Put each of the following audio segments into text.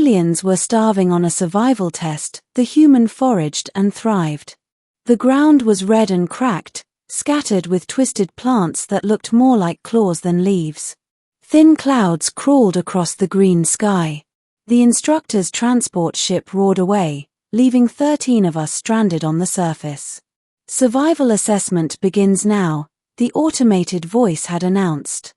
aliens were starving on a survival test, the human foraged and thrived. The ground was red and cracked, scattered with twisted plants that looked more like claws than leaves. Thin clouds crawled across the green sky. The instructor's transport ship roared away, leaving 13 of us stranded on the surface. Survival assessment begins now, the automated voice had announced.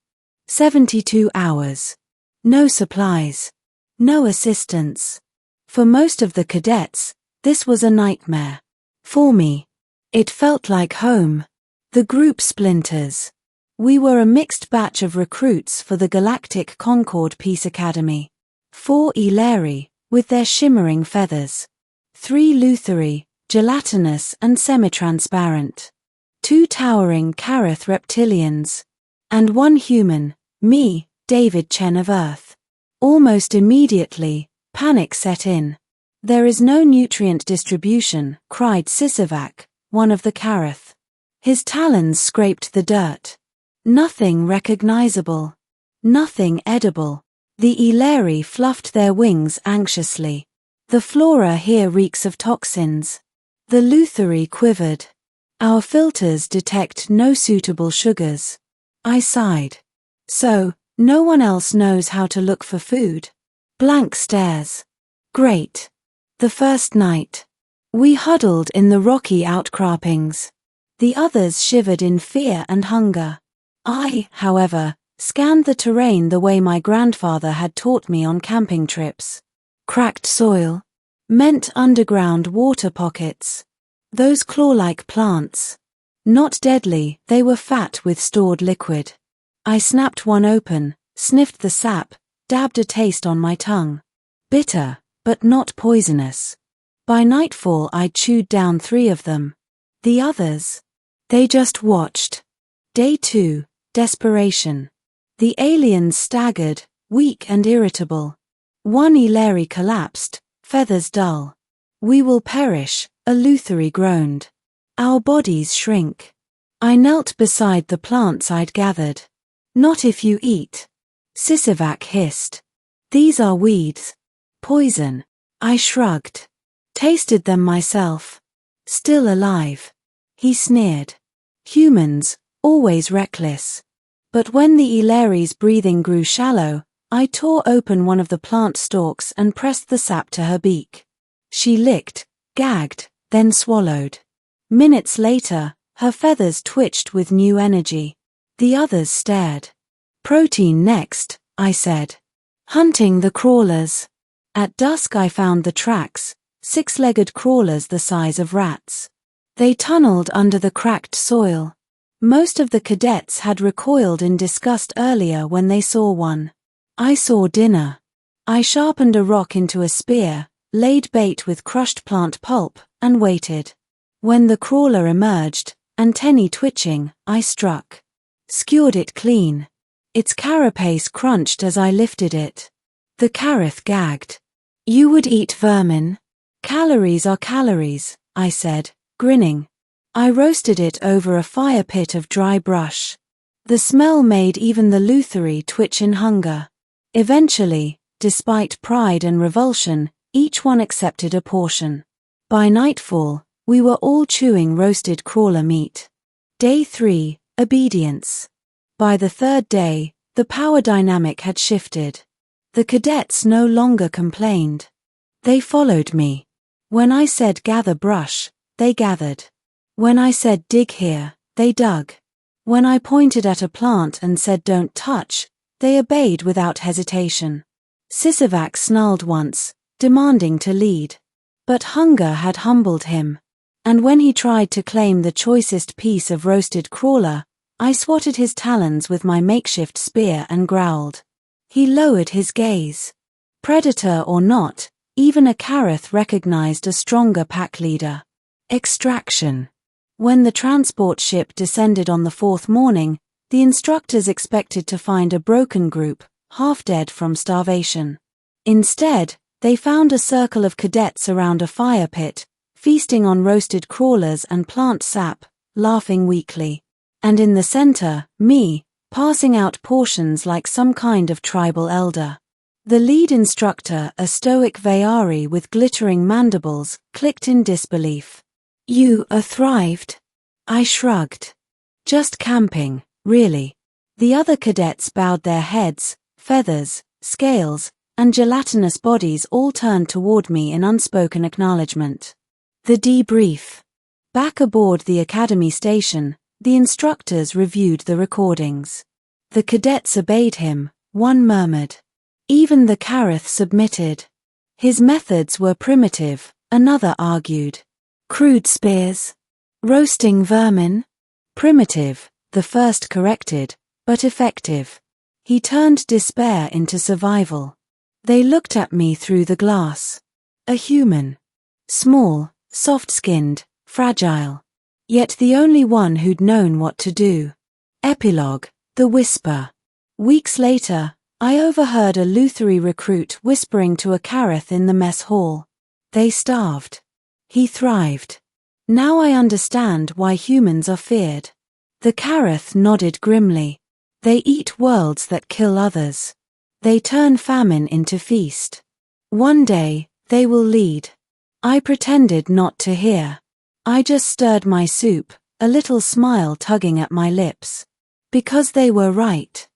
72 hours. No supplies. No assistance. For most of the cadets, this was a nightmare. For me, it felt like home. The group splinters. We were a mixed batch of recruits for the Galactic Concord Peace Academy. 4 Eleri, with their shimmering feathers. 3 Lutheri, gelatinous and semi-transparent. 2 towering Carath reptilians. And 1 human, me, David Chen of Earth. Almost immediately, panic set in. "There is no nutrient distribution," cried Sisavac, one of the Carath. His talons scraped the dirt. Nothing recognizable. Nothing edible. The Eleri fluffed their wings anxiously. "The flora here reeks of toxins." The Lutheri quivered. "Our filters detect no suitable sugars." I sighed. "So, no one else knows how to look for food?" Blank stares. "Great." The first night. We huddled in the rocky outcroppings. The others shivered in fear and hunger. I, however, scanned the terrain the way my grandfather had taught me on camping trips. Cracked soil meant underground water pockets. Those claw-like plants. Not deadly, they were fat with stored liquid. I snapped one open, sniffed the sap, dabbed a taste on my tongue. Bitter, but not poisonous. By nightfall I'd chewed down 3 of them. The others? They just watched. Day 2, desperation. The aliens staggered, weak and irritable. 1 Eleri collapsed, feathers dull. "We will perish," a Lutheri groaned. "Our bodies shrink." I knelt beside the plants I'd gathered. "Not if you eat." Sisavac hissed. "These are weeds. Poison." I shrugged. "Tasted them myself. Still alive." He sneered. "Humans, always reckless." But when the Eleri's breathing grew shallow, I tore open one of the plant stalks and pressed the sap to her beak. She licked, gagged, then swallowed. Minutes later, her feathers twitched with new energy. The others stared. "Protein next," I said. "Hunting the crawlers." At dusk I found the tracks, 6-legged crawlers the size of rats. They tunneled under the cracked soil. Most of the cadets had recoiled in disgust earlier when they saw one. I saw dinner. I sharpened a rock into a spear, laid bait with crushed plant pulp, and waited. When the crawler emerged, antennae twitching, I struck. Skewered it clean. Its carapace crunched as I lifted it. The Carath gagged. "You would eat vermin?" "Calories are calories," I said, grinning. I roasted it over a fire pit of dry brush. The smell made even the Lutheri twitch in hunger. Eventually, despite pride and revulsion, each one accepted a portion. By nightfall, we were all chewing roasted crawler meat. Day 3, obedience. By the 3rd day, the power dynamic had shifted. The cadets no longer complained. They followed me. When I said gather brush, they gathered. When I said dig here, they dug. When I pointed at a plant and said don't touch, they obeyed without hesitation. Sisavac snarled once, demanding to lead. But hunger had humbled him. And when he tried to claim the choicest piece of roasted crawler, I swatted his talons with my makeshift spear and growled. He lowered his gaze. Predator or not, even a Carath recognized a stronger pack leader. Extraction. When the transport ship descended on the 4th morning, the instructors expected to find a broken group, half dead from starvation. Instead, they found a circle of cadets around a fire pit, feasting on roasted crawlers and plant sap, laughing weakly. And in the center, me, passing out portions like some kind of tribal elder. The lead instructor, a stoic Vayari with glittering mandibles, clicked in disbelief. You are thrived? I shrugged. Just camping, really. The other cadets bowed their heads, feathers, scales, and gelatinous bodies all turned toward me in unspoken acknowledgement. The debrief. Back aboard the Academy station, the instructors reviewed the recordings. The cadets obeyed him, one murmured. Even the Kareth submitted. His methods were primitive, another argued. Crude spears. Roasting vermin. Primitive, the first corrected, but effective. He turned despair into survival. They looked at me through the glass. A human. Small, soft-skinned, fragile. Yet the only one who'd known what to do. Epilogue, the whisper. Weeks later, I overheard a Lutherie recruit whispering to a Kareth in the mess hall. They starved. He thrived. Now I understand why humans are feared. The Kareth nodded grimly. They eat worlds that kill others. They turn famine into feast. One day, they will lead. I pretended not to hear. I just stirred my soup, a little smile tugging at my lips. Because they were right.